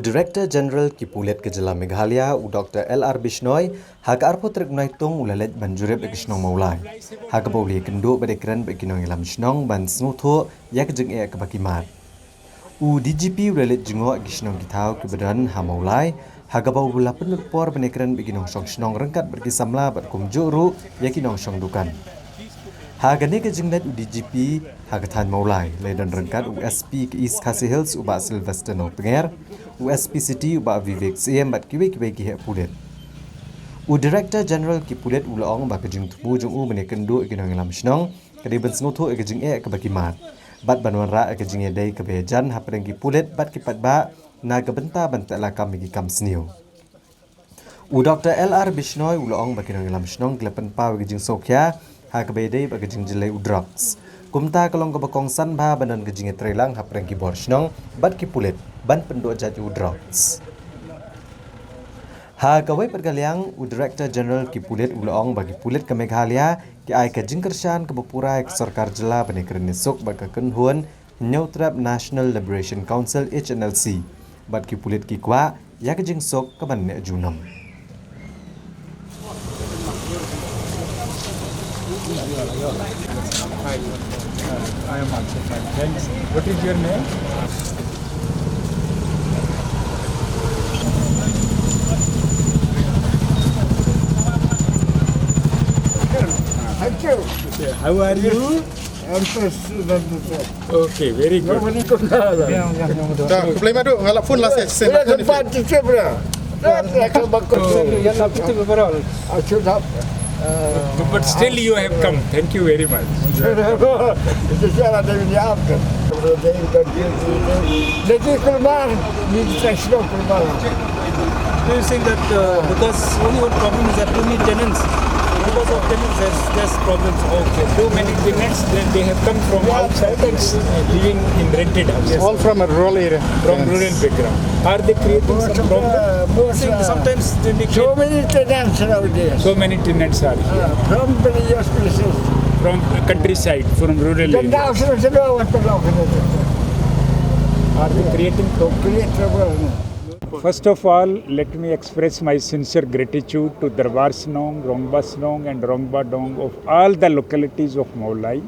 Director General Kipulet Kejala Meghalaya, Dr. L.R. Bishnoi, hak arpo tergnaitung ulalet ban Jurip ke Shnong Mawlai. Hak bauli kenduk badekran bekinong ilam Shnong ban snutho yak jeng ke bakimat. DGP ulalet jengo ke Shnong kitau ke badan ha Mawlai, hak bau bula penut por badekran bekinong Shnong rengkat berkisamla berkum juru yakinong Shnong dukan. Hagane ke jenglet DGP hagatan Mawlai ledan rengkat USP ke East Khasi Hills uba Sylvester no penger USP City uba Vivek CM bat kiwe ki Pulet. Director General ki Pulet ulaong ba ke jeng tubu jeng bene kendu ke nang lam Shnong ke ben snotho ke jeng ke bakimat. Bat banwan ra ke jeng dei ke bejan hapreng ki Pulet bat ki patba na ke benta banta la kam ki kam sniu. Dr. L.R. Bishnoi ulaong ba ke nang lam Shnong klepen pa ke jeng sokya ha ke bedei ba ke jeng jelai drugs. Kumta kalong ke bakong san ba banan ke jeng trelang hapreng ki bor Shnong bat ki Pulet ban penduk jaju drugs. Ha kawai pergaliang Director General ki Pulet ulaong bagi Pulet ke Meghalaya ki ai ke jingkershan ke bepurai ke sarkar jela bani kerenisuk bagi kenhuan Neutrap National Liberation Council HNLC bat ki Pulet ki kwa ya ke jingsuk ke ban ne junam. Hi, I am also fine. Thanks. What is your name? Thank you. How are you? I'm first. Okay, very good. Nobody could know. Tak, problema tu ngalap phone lah saya. Saya tempat itu berapa? Saya akan bakal. I should have. But still you have come. Thank you very much. Itu saya ada di apa? Jadi keluar di Shnong keluar. Do you think that because only one problem is that too many tenants? Because of tenants, there's problems. Okay, too many tenants, they have come from outside and living in rented houses. All from a rural area. From rural background. Are they creating some problem? Sometimes they make So many tenants nowadays. So many tenants are here. From various places. From countryside, from rural Dan area. now sudah orang terlalu Are they creating problem? create trouble. First of all, let me express my sincere gratitude to Darbar Shnong, Rongba Shnong and Rongba Dong of all the localities of Mawlai.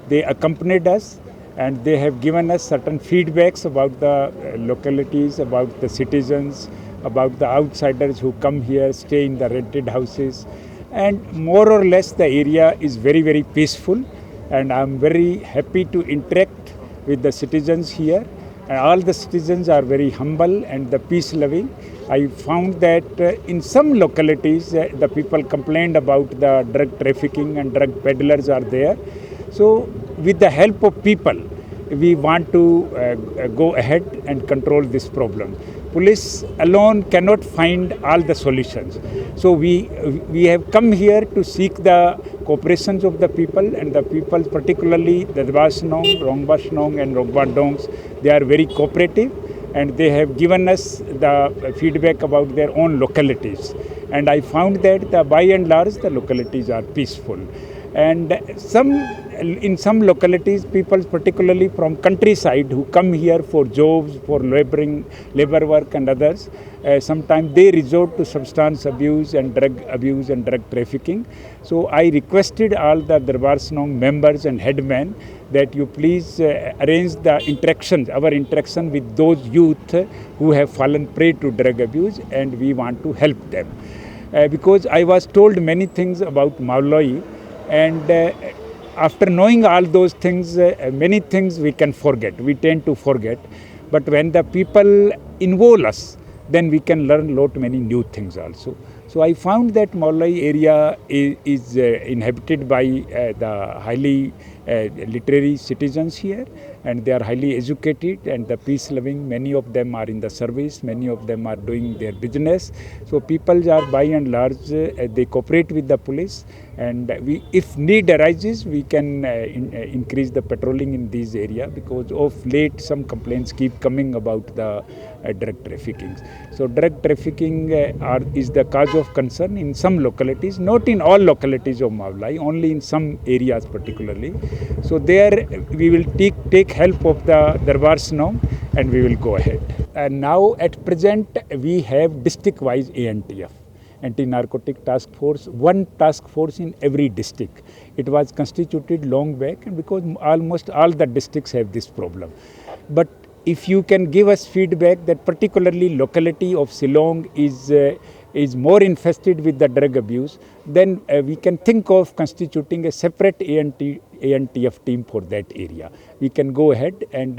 They accompanied us and they have given us certain feedbacks about the localities, about the citizens, about the outsiders who come here, stay in the rented houses. And more or less the area is very, very peaceful and I am very happy to interact with the citizens here. All the citizens are very humble and the peace loving. I found that in some localities the people complained about the drug trafficking and drug peddlers are there. So with the help of people, we want to go ahead and control this problem. Police alone cannot find all the solutions. So we have come here to seek the cooperation of the people, and the people, particularly the Darbar Shnong, Rongba Shnong and Rongba Dongs, they are very cooperative and they have given us the feedback about their own localities. And I found that by and large the localities are peaceful. And in some localities, people particularly from countryside who come here for jobs, for labor work and others, sometimes they resort to substance abuse and drug trafficking. So I requested all the Darbar Shnong members and headmen that you please arrange the interactions, our interaction with those youth who have fallen prey to drug abuse, and we want to help them. Because I was told many things about Mawlai, and after knowing all those things, many things we can forget, we tend to forget. But when the people involve us, then we can learn many new things also. So I found that Mawlai area is inhabited by the highly literary citizens here, and they are highly educated and the peace loving. Many of them are in the service, many of them are doing their business. So people are by and large, they cooperate with the police, and if need arises, we can increase the patrolling in these areas, because of late some complaints keep coming about the drug trafficking. So drug trafficking is the cause of concern in some localities, not in all localities of Mawlai, only in some areas particularly. So there we will take help of the Darbar Shnong and we will go ahead. And now at present we have district-wise ANTF, Anti-Narcotic Task Force, one task force in every district. It was constituted long back, and because almost all the districts have this problem. But if you can give us feedback that particularly locality of Shillong is more infested with the drug abuse, then we can think of constituting a separate ANTF team for that area. We can go ahead, and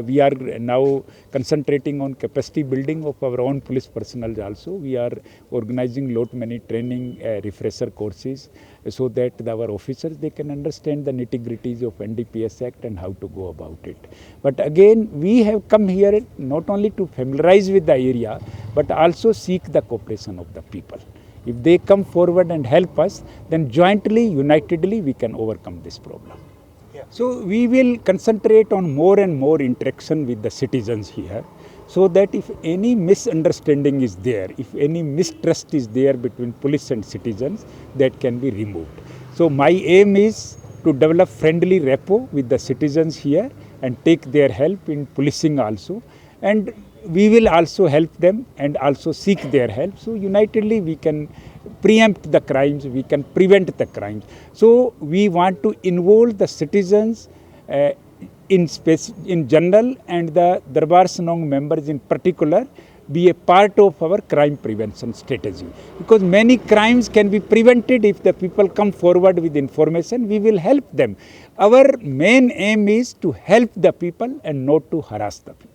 we are now concentrating on capacity building of our own police personnel also. We are organizing lot many training refresher courses so that our officers, they can understand the nitty-gritties of NDPS Act and how to go about it. But again, we have come here not only to familiarize with the area, but also seek the cooperation of the people. If they come forward and help us, then jointly, unitedly, we can overcome this problem. So we will concentrate on more and more interaction with the citizens here, so that if any misunderstanding is there, if any mistrust is there between police and citizens, that can be removed. So my aim is to develop friendly rapport with the citizens here and take their help in policing also. And we will also help them and also seek their help. So unitedly we can preempt the crimes, we can prevent the crimes. So we want to involve the citizens in general, and the Darbar Shnong members in particular be a part of our crime prevention strategy. Because many crimes can be prevented if the people come forward with information, we will help them. Our main aim is to help the people and not to harass the people.